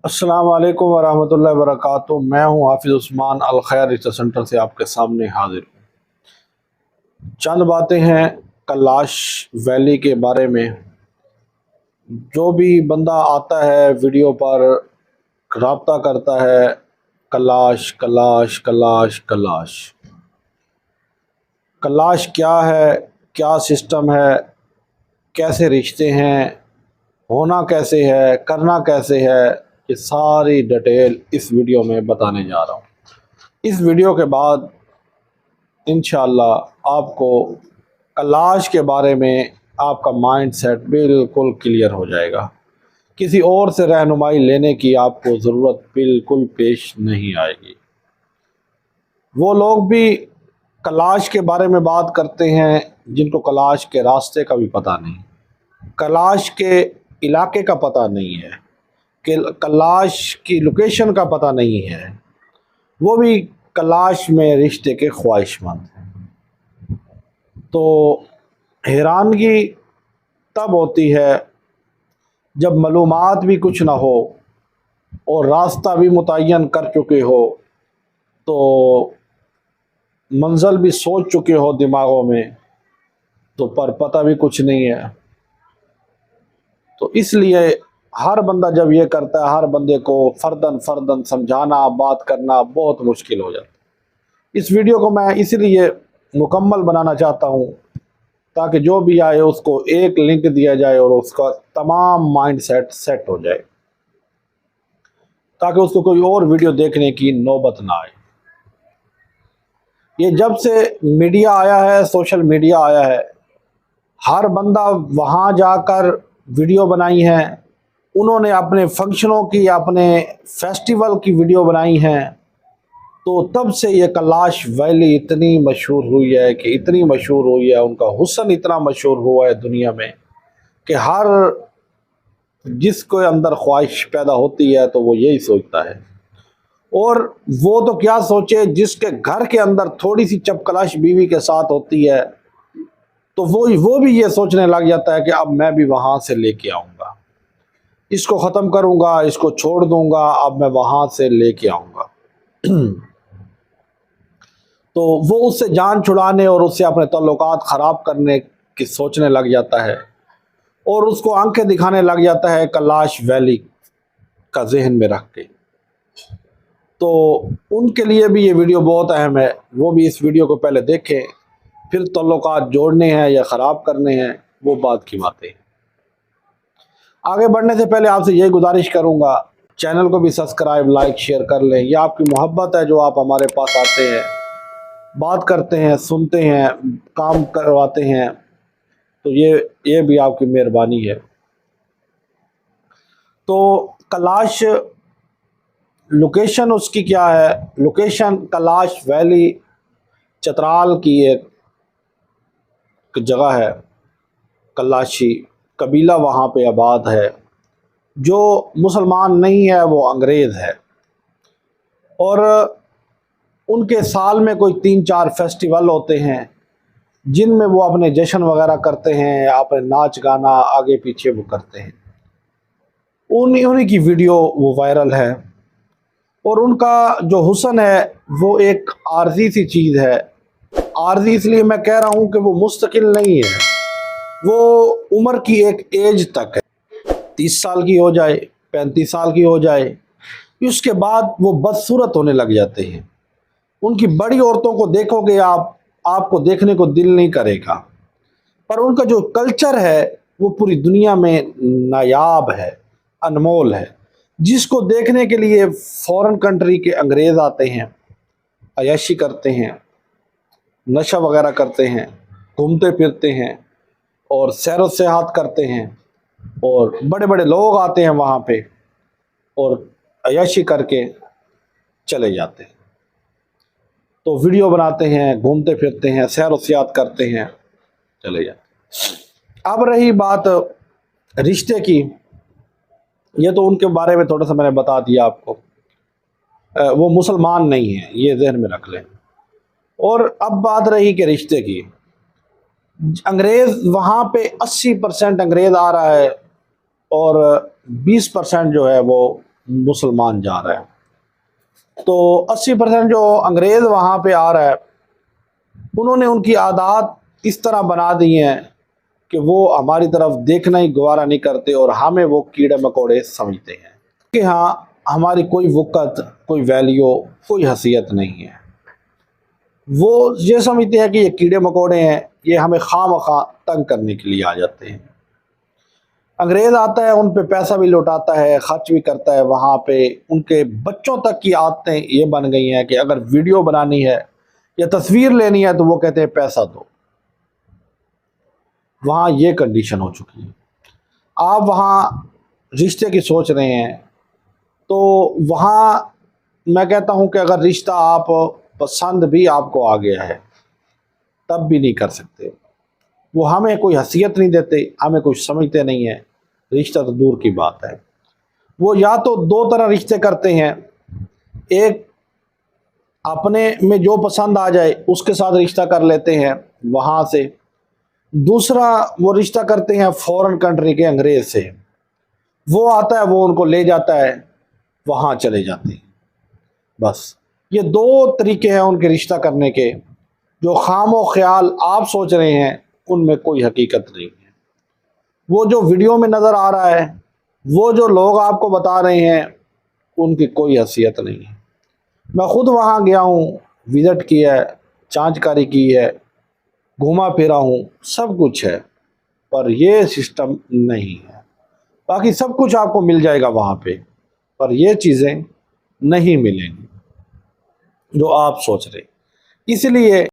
अस्सलाम वालेकुम वरहमतुल्लाहि वबरकातुहू। मैं हूँ हाफिज़ उस्मान अल खैर रिसर्च सेंटर से आपके सामने हाजिर हूँ। चंद बातें हैं कैलाश वैली के बारे में। जो भी बंदा आता है वीडियो पर राब्ता करता है, कैलाश कैलाश कैलाश कैलाश। कैलाश क्या है, क्या सिस्टम है, कैसे रिश्ते हैं, होना कैसे है, करना कैसे है, ये सारी डिटेल इस वीडियो में बताने जा रहा हूँ। इस वीडियो के बाद इंशाअल्लाह आपको कैलाश के बारे में आपका माइंड सेट बिल्कुल क्लियर हो जाएगा। किसी और से रहनुमाई लेने की आपको ज़रूरत बिल्कुल पेश नहीं आएगी। वो लोग भी कैलाश के बारे में बात करते हैं जिनको कैलाश के रास्ते का भी पता नहीं, कैलाश के इलाके का पता नहीं है, कि कैलाश की लोकेशन का पता नहीं है। वो भी कैलाश में रिश्ते के ख्वाहिशमंद हैं। तो हैरानगी तब होती है जब मालूमात भी कुछ ना हो और रास्ता भी मुतय्यन कर चुके हो, तो मंजिल भी सोच चुके हो दिमागों में, तो पर पता भी कुछ नहीं है। तो इसलिए हर बंदा जब ये करता है, हर बंदे को फर्दन फर्दन समझाना, बात करना बहुत मुश्किल हो जाता है। इस वीडियो को मैं इसलिए मुकम्मल बनाना चाहता हूँ ताकि जो भी आए उसको एक लिंक दिया जाए और उसका तमाम माइंड सेट हो जाए, ताकि उसको कोई और वीडियो देखने की नौबत ना आए। ये जब से मीडिया आया है, सोशल मीडिया आया है, हर बंदा वहाँ जाकर वीडियो बनाई हैं, उन्होंने अपने फंक्शनों की, अपने फेस्टिवल की वीडियो बनाई हैं। तो तब से ये कैलाश वैली इतनी मशहूर हुई है कि इतनी मशहूर हुई है, उनका हुस्न इतना मशहूर हुआ है दुनिया में कि हर जिसको अंदर ख्वाहिश पैदा होती है तो वो यही सोचता है। और वो तो क्या सोचे, जिसके घर के अंदर थोड़ी सी चपकलाश बीवी के साथ होती है तो वो भी ये सोचने लग जाता है कि अब मैं भी वहाँ से लेके आऊँगा, इसको ख़त्म करूँगा, इसको छोड़ दूँगा, अब मैं वहाँ से लेके आऊँगा। तो वो उससे जान छुड़ाने और उससे अपने ताल्लुकात ख़राब करने की सोचने लग जाता है और उसको आंखें दिखाने लग जाता है कैलाश वैली का जहन में रख के। तो उनके लिए भी ये वीडियो बहुत अहम है। वो भी इस वीडियो को पहले देखें, फिर ताल्लुकात जोड़ने हैं या ख़राब करने हैं वो बात की बातें। आगे बढ़ने से पहले आपसे यही गुजारिश करूँगा, चैनल को भी सब्सक्राइब, लाइक, शेयर कर लें। ये आपकी मोहब्बत है जो आप हमारे पास आते हैं, बात करते हैं, सुनते हैं, काम करवाते हैं, तो ये भी आपकी मेहरबानी है। तो कैलाश लोकेशन उसकी क्या है? लोकेशन कैलाश वैली चतराल की एक जगह है। कैलाशी कबीला वहाँ पे आबाद है, जो मुसलमान नहीं है, वो अंग्रेज़ है। और उनके साल में कोई 3-4 फेस्टिवल होते हैं जिनमें वो अपने जश्न वगैरह करते हैं, अपने नाच गाना आगे पीछे वो करते हैं। उन्हीं की वीडियो वो वायरल है। और उनका जो हुस्न है वो एक आर्जी सी चीज़ है। आर्जी इसलिए मैं कह रहा हूँ कि वो मुस्तकिल नहीं है, वो उम्र की एक एज तक है। 30 साल की हो जाए, 35 साल की हो जाए, उसके बाद वो बदसूरत होने लग जाते हैं। उनकी बड़ी औरतों को देखोगे आपको देखने को दिल नहीं करेगा। पर उनका जो कल्चर है वो पूरी दुनिया में नायाब है, अनमोल है, जिसको देखने के लिए फॉरेन कंट्री के अंग्रेज़ आते हैं, अय्याशी करते हैं, नशा वगैरह करते हैं, घूमते फिरते हैं और सैर व सियाहत करते हैं। और बड़े बड़े लोग आते हैं वहाँ पे और अय्याशी करके चले जाते हैं। तो वीडियो बनाते हैं, घूमते फिरते हैं, सैर व सियाहत करते हैं, चले जाते हैं। अब रही बात रिश्ते की, ये तो उनके बारे में थोड़ा सा मैंने बता दिया आपको। वो मुसलमान नहीं है, ये जहन में रख लें। और अब बात रही कि रिश्ते की, अंग्रेज़ वहाँ पे 80% अंग्रेज़ आ रहा है और 20% जो है वो مسلمان جا رہا ہے۔ تو 80% جو انگریز وہاں پہ آ رہا ہے، انہوں نے ان کی عادات اس طرح بنا دی ہیں کہ وہ ہماری طرف دیکھنا ہی گوارا نہیں کرتے اور ہمیں وہ کیڑے مکوڑے سمجھتے ہیں کہ ہاں ہماری کوئی وقت، کوئی ویلیو، کوئی حیثیت نہیں ہے۔ وہ یہ سمجھتے ہیں کہ یہ کیڑے مکوڑے ہیں، یہ ہمیں خواہ مخواہ تنگ کرنے کے لیے آ جاتے ہیں۔ انگریز آتا ہے، ان پہ پیسہ بھی لوٹاتا ہے، خرچ بھی کرتا ہے، وہاں پہ ان کے بچوں تک کی عادتیں یہ بن گئی ہیں کہ اگر ویڈیو بنانی ہے یا تصویر لینی ہے تو وہ کہتے ہیں پیسہ دو۔ وہاں یہ کنڈیشن ہو چکی ہے۔ آپ وہاں رشتے کی سوچ رہے ہیں تو وہاں میں کہتا ہوں کہ اگر رشتہ آپ پسند بھی آپ کو آ گیا ہے تب بھی نہیں کر سکتے۔ وہ ہمیں کوئی حیثیت نہیں دیتے، ہمیں کچھ سمجھتے نہیں ہیں، رشتہ تو دور کی بات ہے۔ وہ یا تو دو طرح رشتے کرتے ہیں، ایک اپنے میں جو پسند آ جائے اس کے ساتھ رشتہ کر لیتے ہیں وہاں سے، دوسرا وہ رشتہ کرتے ہیں فورن کنٹری کے انگریز سے، وہ آتا ہے، وہ ان کو لے جاتا ہے، وہاں چلے جاتے ہیں۔ بس یہ دو طریقے ہیں ان کے رشتہ کرنے کے۔ جو خام و خیال آپ سوچ رہے ہیں ان میں کوئی حقیقت نہیں ہے۔ وہ جو ویڈیو میں نظر آ رہا ہے، وہ جو لوگ آپ کو بتا رہے ہیں، ان کی کوئی حیثیت نہیں ہے۔ میں خود وہاں گیا ہوں، وزٹ کیا ہے، جانچ کاری کی ہے، گھوما پھرا ہوں، سب کچھ ہے، پر یہ سسٹم نہیں ہے۔ باقی سب کچھ آپ کو مل جائے گا وہاں پہ، پر یہ چیزیں نہیں ملیں گی جو آپ سوچ رہے۔ اس لیے